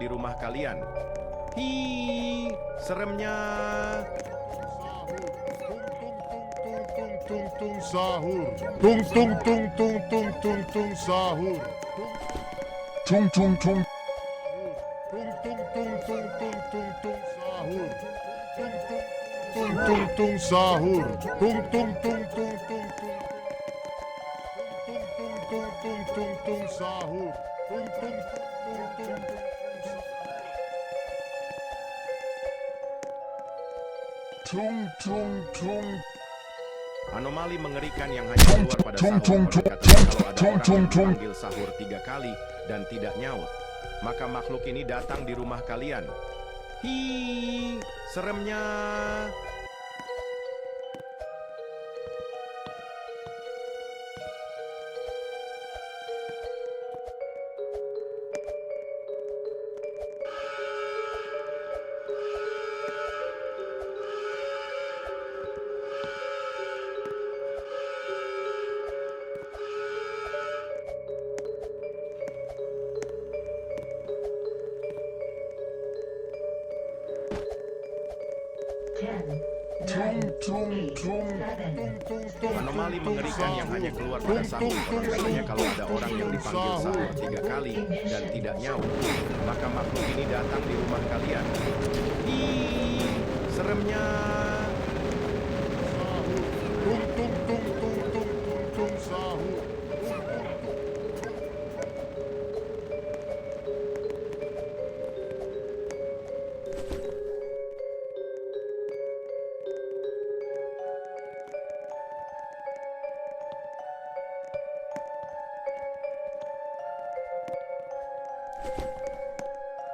di rumah kalian. Hi, seremnya. Tung tung sahur. Tung tung tung tung tung tung tung sahur. Tung tung tung. Tung tung tung tung tung tung tung sahur. Tung tung tung sahur. Tung tung tung tung tung tung. Tung tung tung tung tung sahur. Tung tung tung tung tung. Tung tung tung. Anomali mengerikan yang hanya keluar pada sahur. Konon katanya kalau ada orang yang dipanggil sahur 3 kali dan tidak nyaut, maka makhluk ini datang di rumah kalian. Hi, seremnya. Anomali mengerikan yang hanya keluar pada sahur. Konon katanya kalau ada orang yang dipanggil sahur 3 kali dan tidak nyaut, maka makhluk ini datang di rumah kalian. Ih, seremnya. Tung tung tung tung tung tung tung sahur.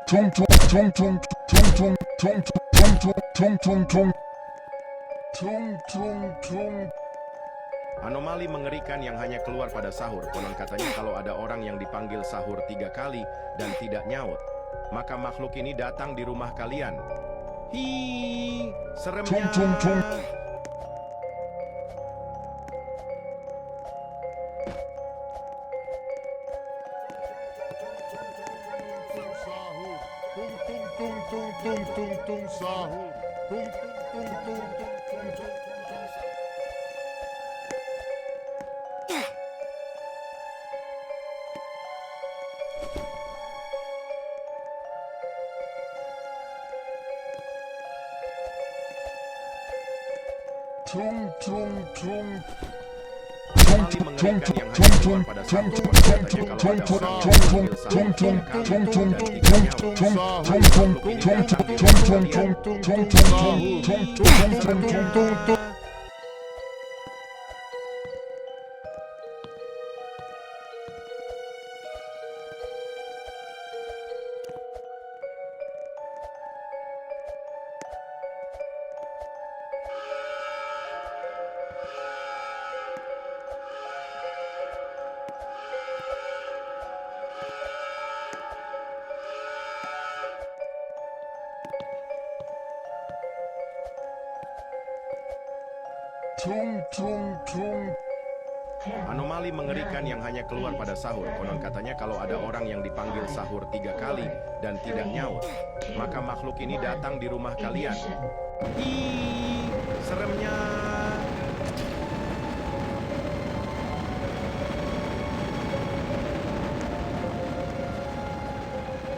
Tung tung tung tung tung tung tung tung tung tung tung tung tung tung. Anomali mengerikan yang hanya keluar pada sahur. Konon katanya kalau ada orang yang dipanggil sahur 3 kali dan tidak nyaut, maka makhluk ini datang di rumah kalian. Hi, seremnya. Tung tung. Tung tung tung tung tung tung tung sahur. Tung tung tung tung tung tung tung. Tung tung tung. Anomali mengerikan yang hanya keluar pada sahur. Konon katanya kalau ada orang yang dipanggil sahur 3 kali dan tidak nyaut, maka makhluk ini datang di rumah kalian. Tung tung tung.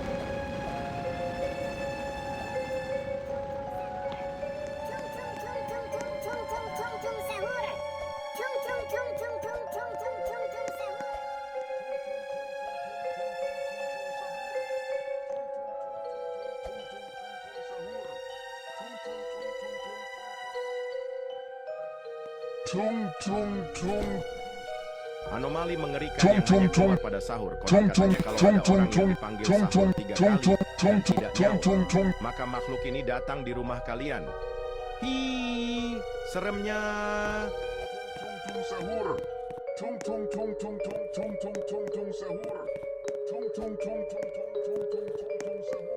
Anomali mengerikan yang hanya keluar pada sahur. Konon katanya kalau ada orang yang dipanggil sahur 3 kali dan tidak nyaut, maka makhluk ini datang di rumah kalian. Ih, seremnya. Tung tung tung. Anomali mengerikan yang hanya keluar pada sahur. Konon katanya kalau ada orang yang dipanggil sahur 3 kali dan tidak nyaut, maka makhluk ini datang di rumah kalian. Hi, seremnya. Tung sahur. Tung tung tung tung tung tung tung tung tung sahur. Tung tung tung tung tung tung tung tung tung sahur.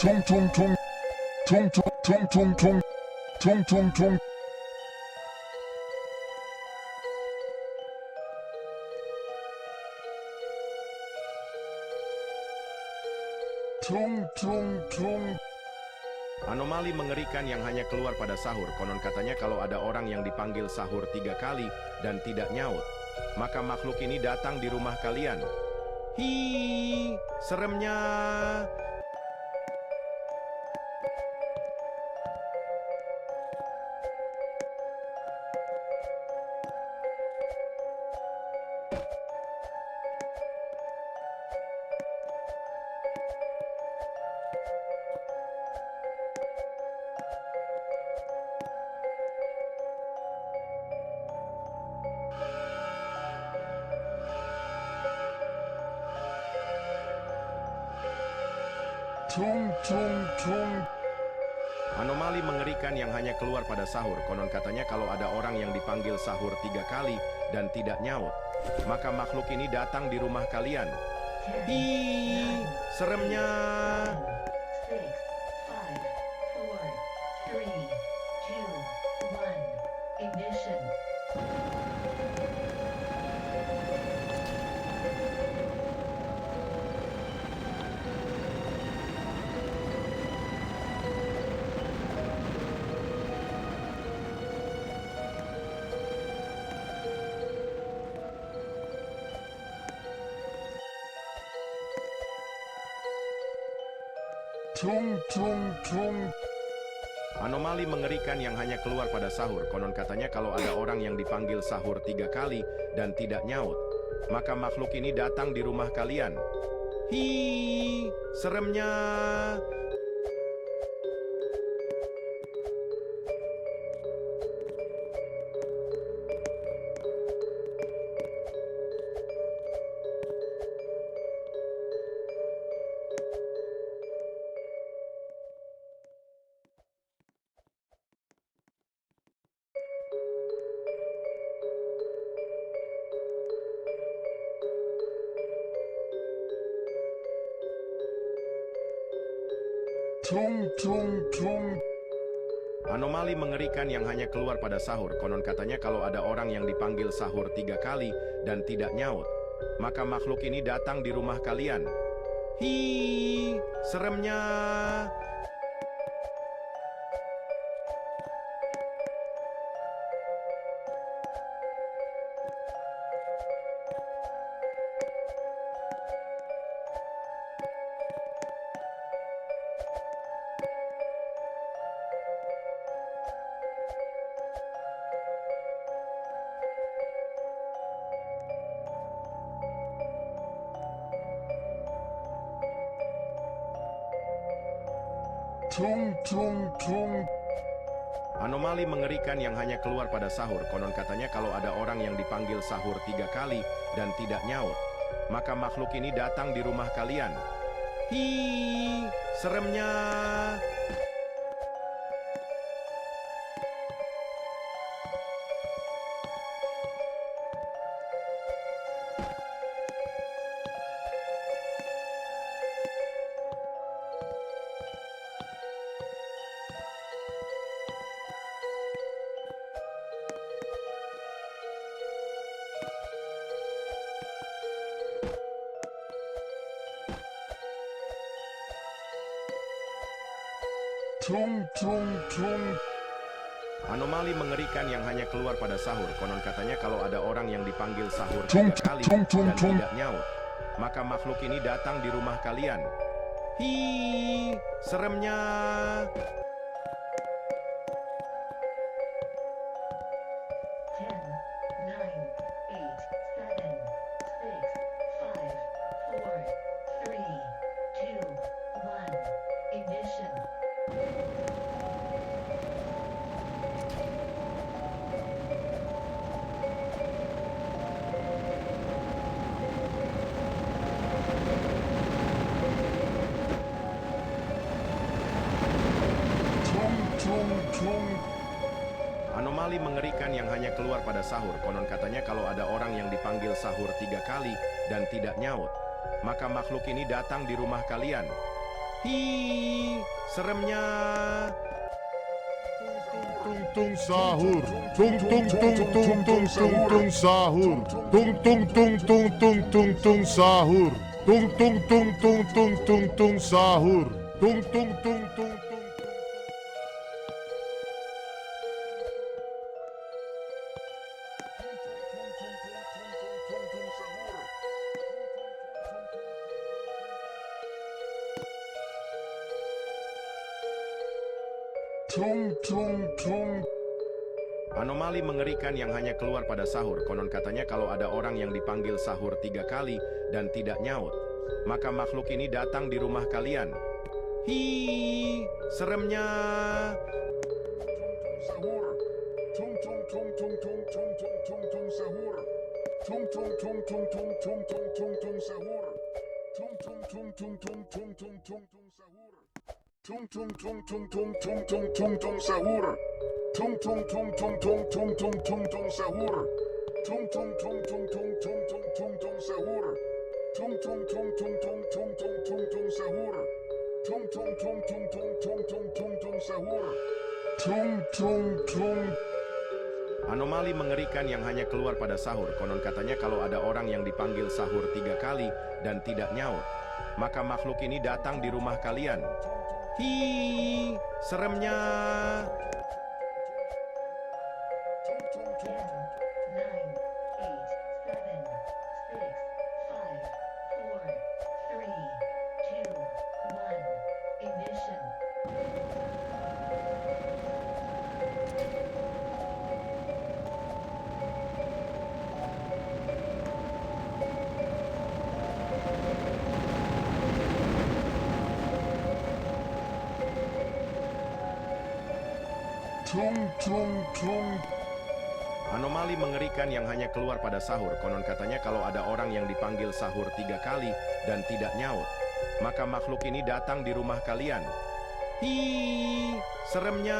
Tung tung tung. Tung tung tung tung tung. Tung tung tung. Tung tung tung. Anomali mengerikan yang hanya keluar pada sahur. Konon katanya kalau ada orang yang dipanggil sahur 3 kali dan tidak nyaut, maka makhluk ini datang di rumah kalian. Hi, seremnya. Tung tung tung. Anomali mengerikan yang hanya keluar pada sahur. Konon katanya kalau ada orang yang dipanggil sahur 3 kali dan tidak nyaut, maka makhluk ini datang di rumah kalian. Hi, seremnya. 6, 5, 4, 3, 2, 1, ignition. Tung tung tung. Anomali mengerikan yang hanya keluar pada sahur. Konon katanya kalau ada orang yang dipanggil sahur 3 kali dan tidak nyaut, maka makhluk ini datang di rumah kalian. Hi, seremnya. Tung tung tung. Anomali mengerikan yang hanya keluar pada sahur. Konon katanya kalau ada orang yang dipanggil sahur 3 kali dan tidak nyaut, maka makhluk ini datang di rumah kalian. Hi, seremnya. Tung tung tung. Anomali mengerikan yang hanya keluar pada sahur. Konon katanya kalau ada orang yang dipanggil sahur 3 kali dan tidak nyaut, maka makhluk ini datang di rumah kalian. Hi, seremnya. Tung tung tung. Anomali mengerikan yang hanya keluar pada sahur. Konon katanya kalau ada orang yang dipanggil sahur Tung, 3 kali tung, tung, dan tung. tidak nyaut, maka makhluk ini datang di rumah kalian. Hi, seremnya. 10, 9, 8, 7, 6, 5, 4, 3, 2, 1, ignition. Tung tung tung. Anomali mengerikan yang hanya keluar pada sahur. Konon katanya kalau ada orang yang dipanggil sahur 3 kali dan tidak nyaut, maka makhluk ini datang di rumah kalian. Hi, seremnya. Tung tung sahur. Tung tung tung tung tung tung tung sahur. Tung tung tung tung tung tung tung sahur. Tung tung tung tung tung tung tung sahur. Tung tung tung tung tung. Tung tung tung. Anomali mengerikan yang hanya keluar pada sahur. Konon katanya kalau ada orang yang dipanggil sahur 3 kali dan tidak nyaut, maka makhluk ini datang di rumah kalian. Hi, seremnya. Sahur. Tung tung tung tung tung tung tung tung tung sahur. Tung tung tung tung tung tung tung tung tung sahur. Tung tung tung tung tung tung tung tung tung sahur. Tung tung tung tung tung tung tung tung tung sahur. Tung tung tung tung tung tung tung tung tung sahur. Tung tung tung tung tung tung tung tung tung sahur. Tung tung tung tung tung tung tung tung tung sahur. Tung tung tung tung tung tung tung tung tung sahur. Tung tung tung. Anomali mengerikan yang hanya keluar pada sahur. Konon katanya kalau ada orang yang dipanggil sahur 3 kali dan tidak nyaut, maka makhluk ini datang di rumah kalian. Hi, seremnya. 10, 9, 8, 7, 6, 5, 4, 3, 2, 1. Ignition. Tung tung tung. Anomali mengerikan yang hanya keluar pada sahur. Konon katanya kalau ada orang yang dipanggil sahur 3 kali dan tidak nyaut, maka makhluk ini datang di rumah kalian. Hi, seremnya.